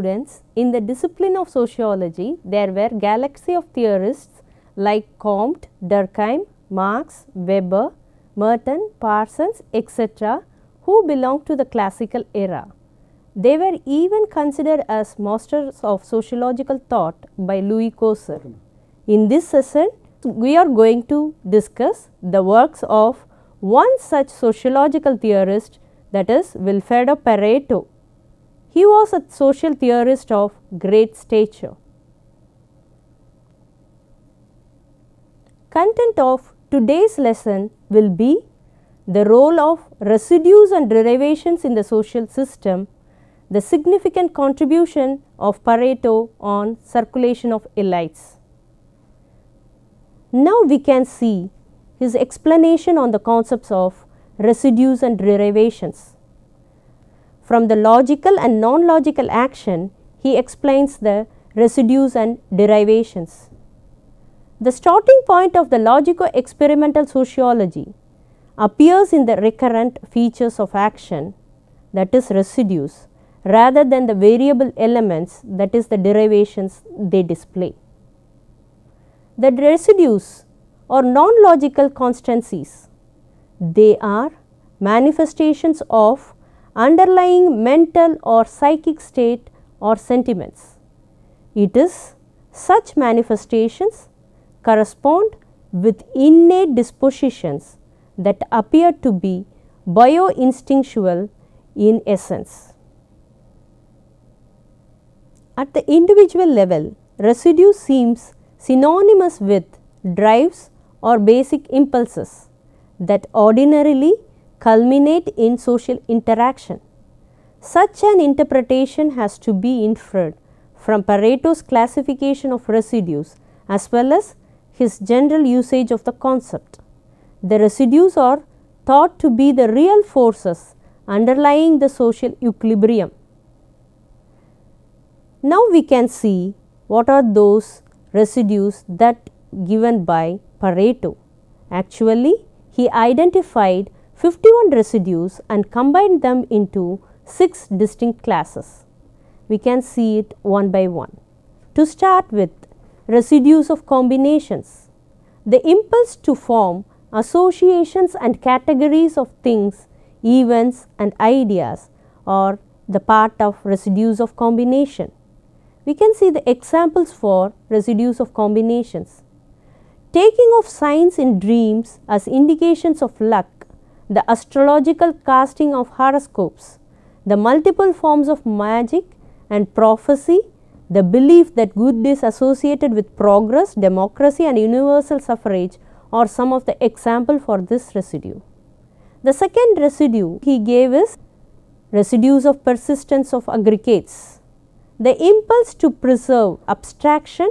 students, in the discipline of sociology, there were galaxy of theorists like Comte, Durkheim, Marx, Weber, Merton, Parsons, etc., who belonged to the classical era. They were even considered as masters of sociological thought by Louis Coser. In this session, we are going to discuss the works of one such sociological theorist, that is Vilfredo Pareto. He was a social theorist of great stature. Content of today's lesson will be the role of residues and derivations in the social system, the significant contribution of Pareto on circulation of elites. Now we can see his explanation on the concepts of residues and derivations. From the logical and non-logical action, he explains the residues and derivations. The starting point of the logico-experimental sociology appears in the recurrent features of action, that is residues, rather than the variable elements, that is the derivations they display. The residues are non-logical constancies. They are manifestations of underlying mental or psychic state or sentiments. It is such manifestations correspond with innate dispositions that appear to be bio-instinctual in essence. At the individual level, residue seems synonymous with drives or basic impulses that ordinarily culminate in social interaction. Such an interpretation has to be inferred from Pareto's classification of residues as well as his general usage of the concept. The residues are thought to be the real forces underlying the social equilibrium. Now we can see what are those residues that given by Pareto. Actually, he identified 51 residues and combined them into 6 distinct classes. We can see it one by one. To start with, residues of combinations. The impulse to form associations and categories of things, events and ideas are the part of residues of combination. We can see the examples for residues of combinations. Taking of signs in dreams as indications of luck, the astrological casting of horoscopes, the multiple forms of magic and prophecy, the belief that good is associated with progress, democracy and universal suffrage are some of the examples for this residue. The second residue he gave is residues of persistence of aggregates. The impulse to preserve abstraction,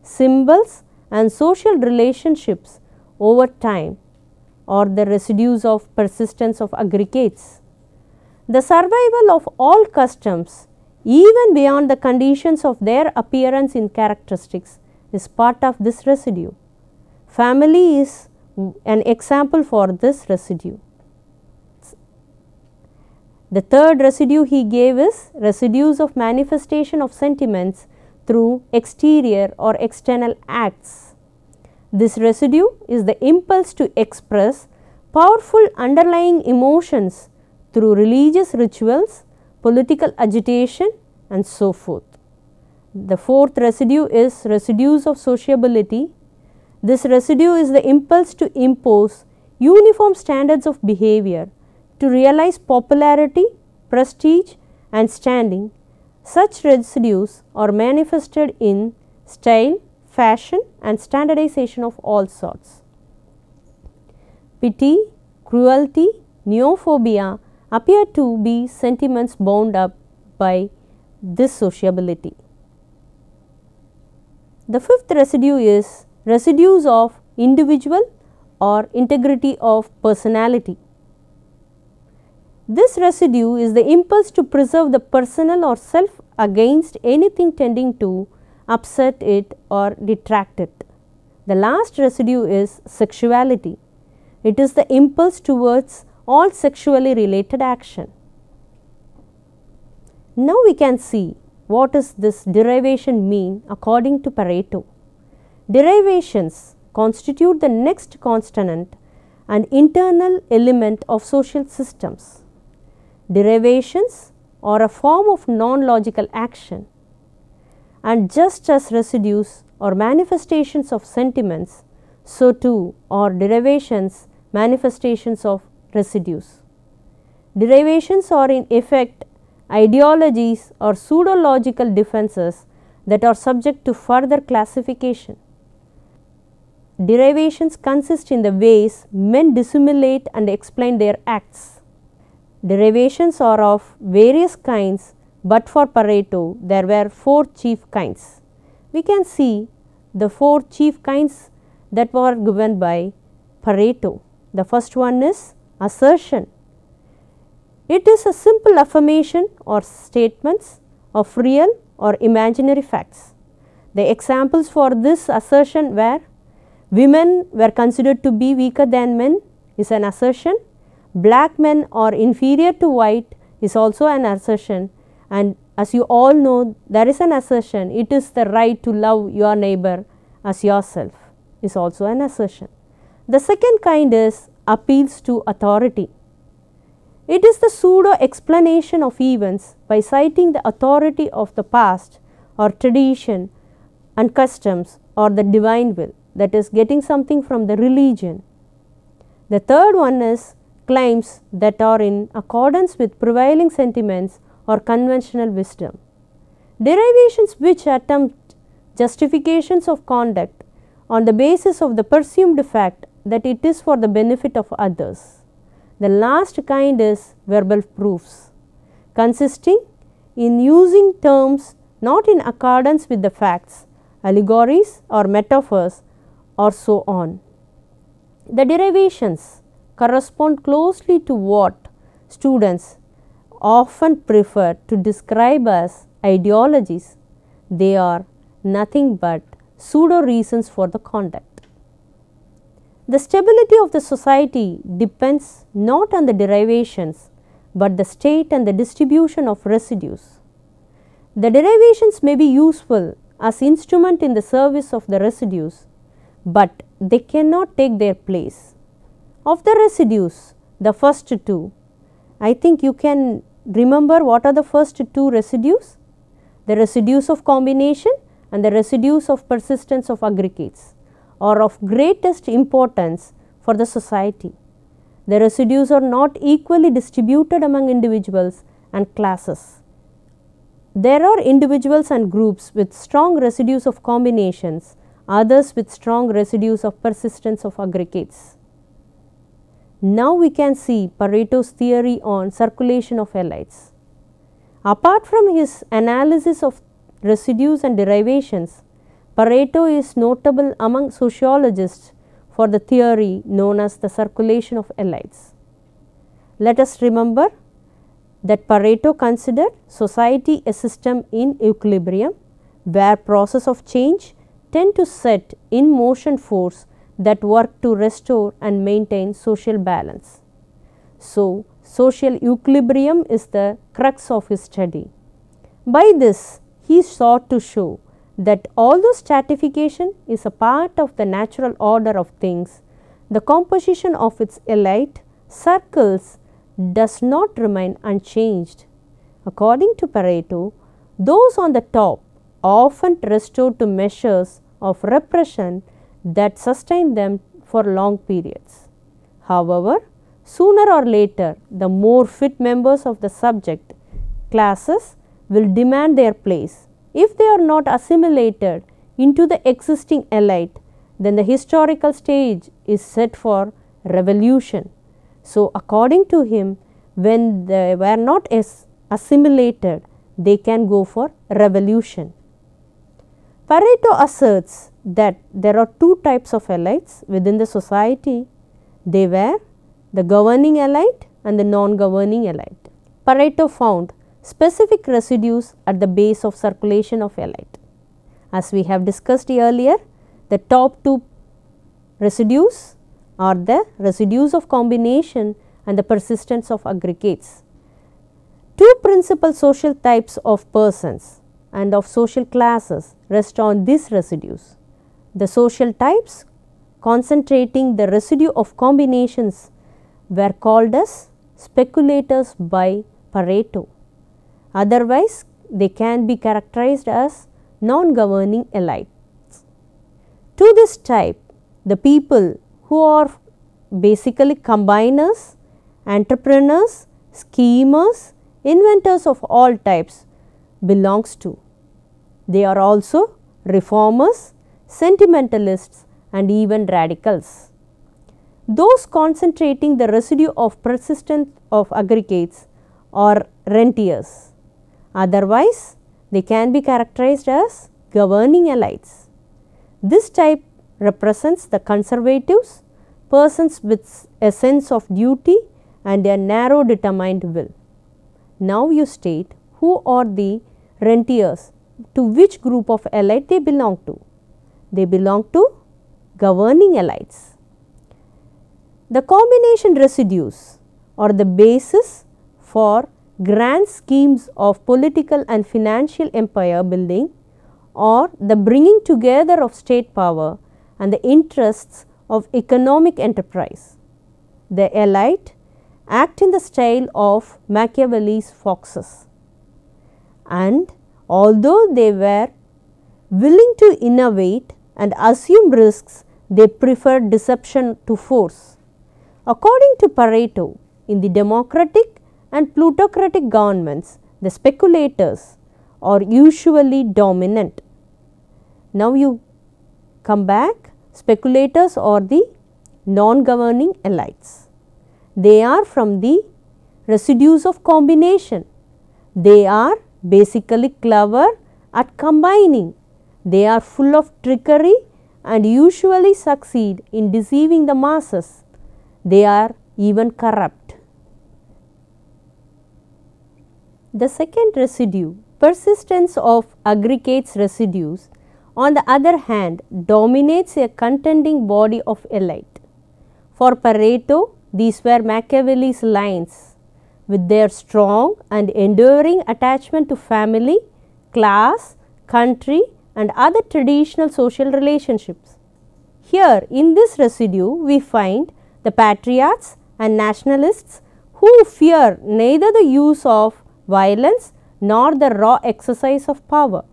symbols and social relationships over time or the residues of persistence of aggregates. The survival of all customs even beyond the conditions of their appearance in characteristics is part of this residue. Family is an example for this residue. The third residue he gave is residues of manifestation of sentiments through exterior or external acts. This residue is the impulse to express powerful underlying emotions through religious rituals, political agitation and so forth. The fourth residue is residues of sociability. This residue is the impulse to impose uniform standards of behavior to realize popularity, prestige and standing. Such residues are manifested in style, fashion and standardization of all sorts. Pity, cruelty, neophobia appear to be sentiments bound up by this sociability. The fifth residue is residues of individual or integrity of personality. This residue is the impulse to preserve the personal or self against anything tending to upset it or detract it. The last residue is sexuality. It is the impulse towards all sexually related action. Now we can see what does this derivation mean according to Pareto? Derivations constitute the next consonant and internal element of social systems. Derivations are a form of non-logical action, and just as residues are manifestations of sentiments, so too are derivations manifestations of residues. Derivations are in effect ideologies or pseudo-logical defenses that are subject to further classification. Derivations consist in the ways men dissimulate and explain their acts. Derivations are of various kinds, but for Pareto there were 4 chief kinds. We can see the 4 chief kinds that were given by Pareto. The first one is assertion. It is a simple affirmation or statements of real or imaginary facts. The examples for this assertion were: women were considered to be weaker than men is an assertion, black men are inferior to white is also an assertion, and as you all know, there is an assertion, it is the right to love your neighbor as yourself is also an assertion. The second kind is appeals to authority. It is the pseudo explanation of events by citing the authority of the past or tradition and customs or the divine will, that is getting something from the religion. The third one is claims that are in accordance with prevailing sentiments or conventional wisdom. Derivations which attempt justifications of conduct on the basis of the presumed fact that it is for the benefit of others. The last kind is verbal proofs, consisting in using terms not in accordance with the facts, allegories or metaphors or so on. The derivations correspond closely to what students often prefer to describe as ideologies. They are nothing but pseudo reasons for the conduct. The stability of the society depends not on the derivations, but the state and the distribution of residues. The derivations may be useful as instrument in the service of the residues, but they cannot take their place. Of the residues, the first 2, I think you can remember what are the first 2 residues? The residues of combination and the residues of persistence of aggregates are of greatest importance for the society. The residues are not equally distributed among individuals and classes. There are individuals and groups with strong residues of combinations, others with strong residues of persistence of aggregates. Now we can see Pareto's theory on circulation of elites. Apart from his analysis of residues and derivations, Pareto is notable among sociologists for the theory known as the circulation of elites. Let us remember that Pareto considered society a system in equilibrium where process of change tend to set in motion force that work to restore and maintain social balance. So, social equilibrium is the crux of his study. By this, he sought to show that although stratification is a part of the natural order of things, the composition of its elite circles does not remain unchanged. According to Pareto, those on the top often resort to measures of repression that sustain them for long periods. However, sooner or later, the more fit members of the subject classes will demand their place. If they are not assimilated into the existing elite, then the historical stage is set for revolution. So, according to him, when they were not assimilated, they can go for revolution. Pareto asserts that there are 2 types of elites within the society. They were the governing elite and the non-governing elite. Pareto found specific residues at the base of circulation of elite. As we have discussed earlier, the top 2 residues are the residues of combination and the persistence of aggregates. 2 principal social types of persons and of social classes rest on these residues. The social types concentrating the residue of combinations were called as speculators by Pareto. Otherwise, they can be characterized as non-governing elites. To this type, the people who are basically combiners, entrepreneurs, schemers, inventors of all types belongs to. They are also reformers, sentimentalists and even radicals. Those concentrating the residue of persistence of aggregates are rentiers. Otherwise, they can be characterized as governing elites. This type represents the conservatives, persons with a sense of duty and a narrow determined will. Now you state who are the rentiers, to which group of elite they belong to. They belong to governing elites. The combination residues are the basis for grand schemes of political and financial empire building or the bringing together of state power and the interests of economic enterprise. The elite act in the style of Machiavelli's foxes, and although they were willing to innovate and assume risks, they preferred deception to force. According to Pareto, in the democratic and plutocratic governments, the speculators are usually dominant. Now you come back, speculators are the non-governing elites. They are from the residues of combination. They are basically clever at combining. They are full of trickery and usually succeed in deceiving the masses. They are even corrupt. The second residue, persistence of aggregates residues, on the other hand, dominates a contending body of elite. For Pareto, these were Machiavelli's lines, with their strong and enduring attachment to family, class, country and other traditional social relationships. Here in this residue, we find the patriots and nationalists who fear neither the use of violence nor the raw exercise of power.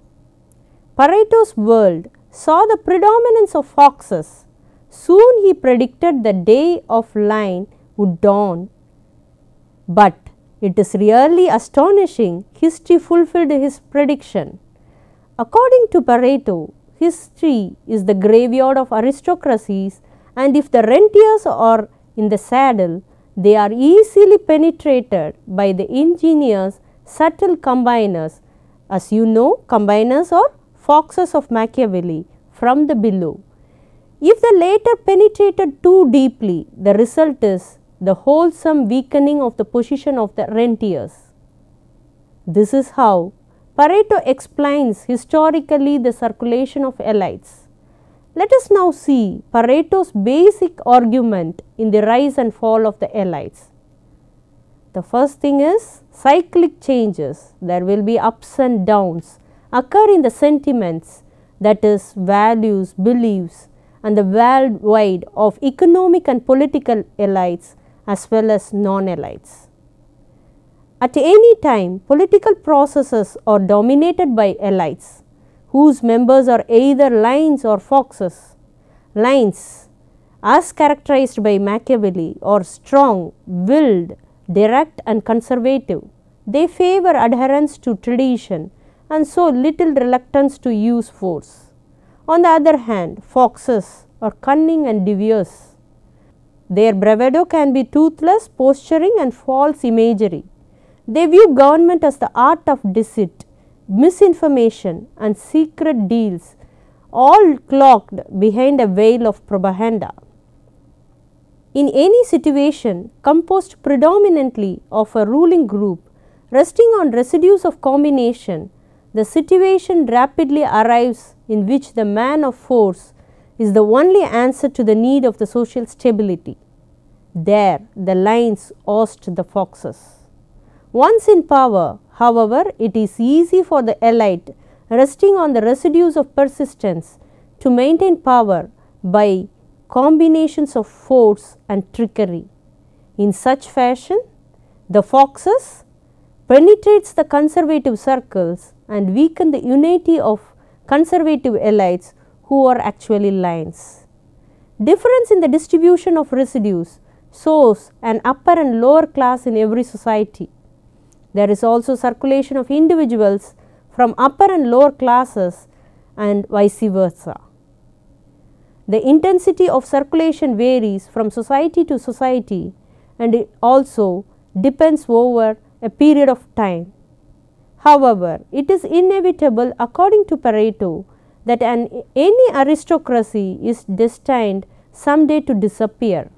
Pareto's world saw the predominance of foxes. Soon he predicted the day of lion would dawn. But it is really astonishing, history fulfilled his prediction. According to Pareto, history is the graveyard of aristocracies, and if the rentiers are in the saddle, they are easily penetrated by the ingenious, subtle combiners. As you know, combiners are foxes of Machiavelli from the below. If the latter penetrated too deeply, the result is the wholesome weakening of the position of the rentiers. This is how Pareto explains historically the circulation of elites. Let us now see Pareto's basic argument in the rise and fall of the elites. The first thing is cyclic changes. There will be ups and downs occur in the sentiments, that is values, beliefs and the worldwide of economic and political elites as well as non-elites. At any time, political processes are dominated by elites, whose members are either lions or foxes. Lions, as characterized by Machiavelli, are strong, willed, direct and conservative. They favor adherence to tradition and show little reluctance to use force. On the other hand, foxes are cunning and devious. Their bravado can be toothless, posturing and false imagery. They view government as the art of deceit, misinformation and secret deals, all cloaked behind a veil of propaganda. In any situation composed predominantly of a ruling group resting on residues of combination, the situation rapidly arrives in which the man of force is the only answer to the need of the social stability. There the lions oust the foxes. Once in power, however, it is easy for the elite resting on the residues of persistence to maintain power by combinations of force and trickery. In such fashion, the foxes penetrates the conservative circles and weaken the unity of conservative elites who are actually lions. Difference in the distribution of residues shows an upper and lower class in every society. There is also circulation of individuals from upper and lower classes and vice versa. The intensity of circulation varies from society to society, and it also depends over a period of time. However, it is inevitable according to Pareto that any aristocracy is destined someday to disappear.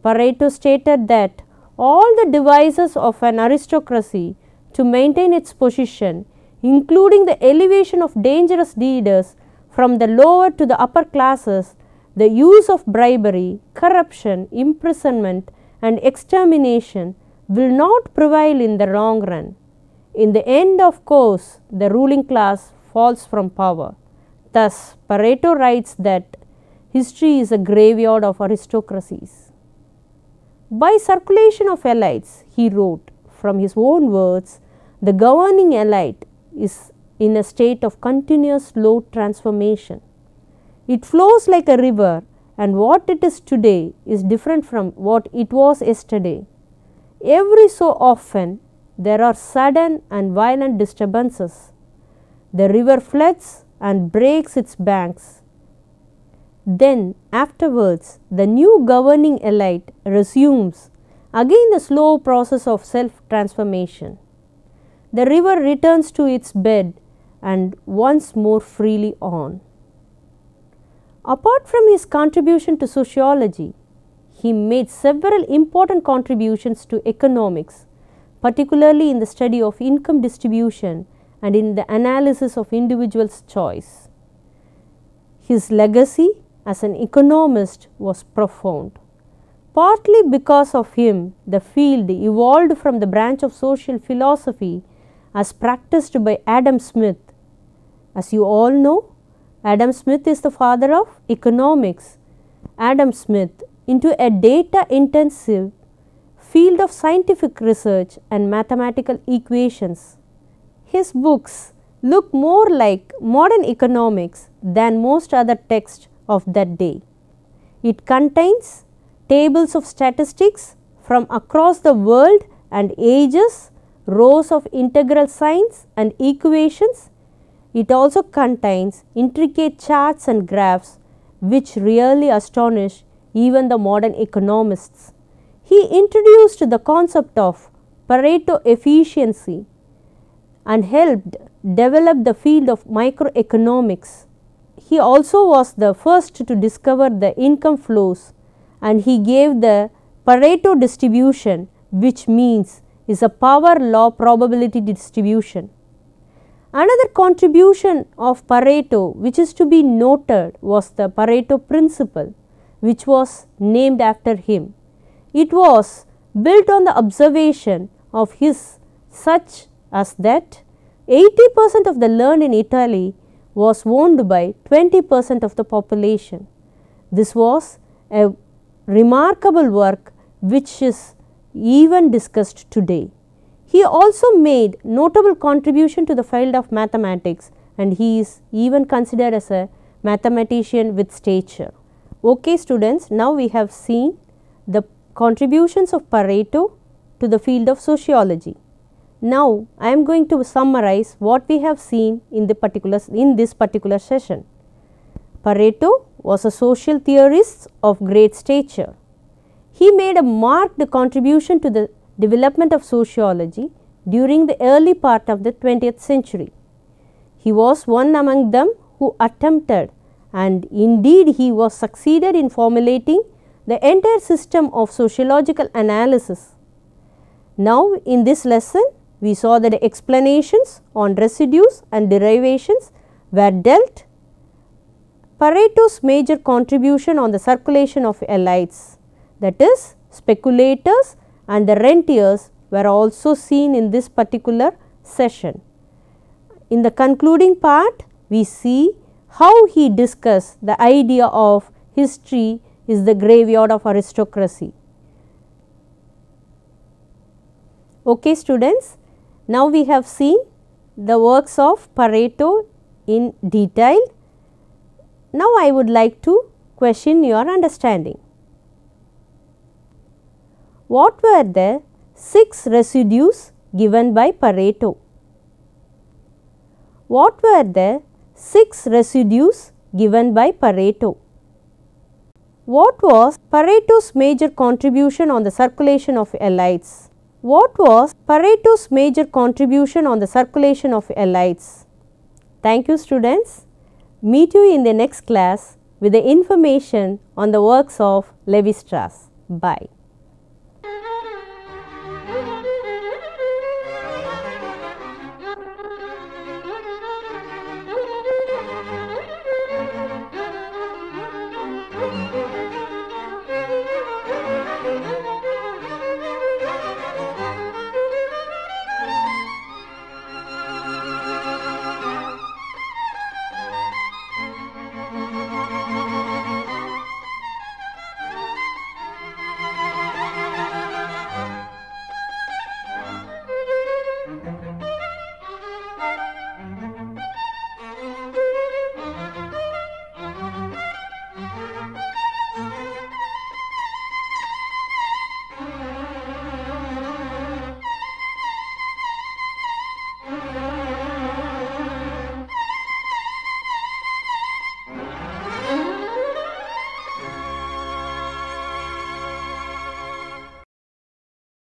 Pareto stated that all the devices of an aristocracy to maintain its position, including the elevation of dangerous leaders from the lower to the upper classes, the use of bribery, corruption, imprisonment and extermination, will not prevail in the long run. In the end, of course, the ruling class falls from power. Thus, Pareto writes that history is a graveyard of aristocracies. By circulation of elites, he wrote, from his own words, the governing elite is in a state of continuous slow transformation. It flows like a river, and what it is today is different from what it was yesterday. Every so often, there are sudden and violent disturbances. The river floods and breaks its banks. Then, afterwards, the new governing elite resumes again the slow process of self-transformation. The river returns to its bed and once more freely on. Apart from his contribution to sociology, he made several important contributions to economics, particularly in the study of income distribution and in the analysis of individuals' choice. His legacy as an economist was profound. Partly because of him, the field evolved from the branch of social philosophy as practiced by Adam Smith. As you all know, Adam Smith is the father of economics. Adam Smith into a data-intensive field of scientific research and mathematical equations. His books look more like modern economics than most other texts of that day. It contains tables of statistics from across the world and ages, rows of integral signs and equations. It also contains intricate charts and graphs which really astonish even the modern economists. He introduced the concept of Pareto efficiency and helped develop the field of microeconomics. He also was the first to discover the income flows, and he gave the Pareto distribution, which means is a power law probability distribution. Another contribution of Pareto which is to be noted was the Pareto principle, which was named after him. It was built on the observation of his such as that 80% of the land in Italy was owned by 20% of the population. This was a remarkable work which is even discussed today. He also made notable contribution to the field of mathematics, and he is even considered as a mathematician with stature. Okay students, now we have seen the contributions of Pareto to the field of sociology. Now I am going to summarize what we have seen in this particular session. Pareto was a social theorist of great stature. He made a marked contribution to the development of sociology during the early part of the 20th century. He was one among them who attempted, and indeed he was succeeded in formulating the entire system of sociological analysis. Now in this lesson, we saw that the explanations on residues and derivations were dealt. Pareto's major contribution on the circulation of elites, that is speculators and the rentiers, were also seen in this particular session. In the concluding part, we see how he discussed the idea of history is the graveyard of aristocracy. Okay students, now we have seen the works of Pareto in detail. Now I would like to question your understanding. What were the 6 residues given by Pareto? What were the 6 residues given by Pareto? What was Pareto's major contribution on the circulation of elites? What was Pareto's major contribution on the circulation of elites? Thank you students. Meet you in the next class with the information on the works of Levi-Strauss. Bye.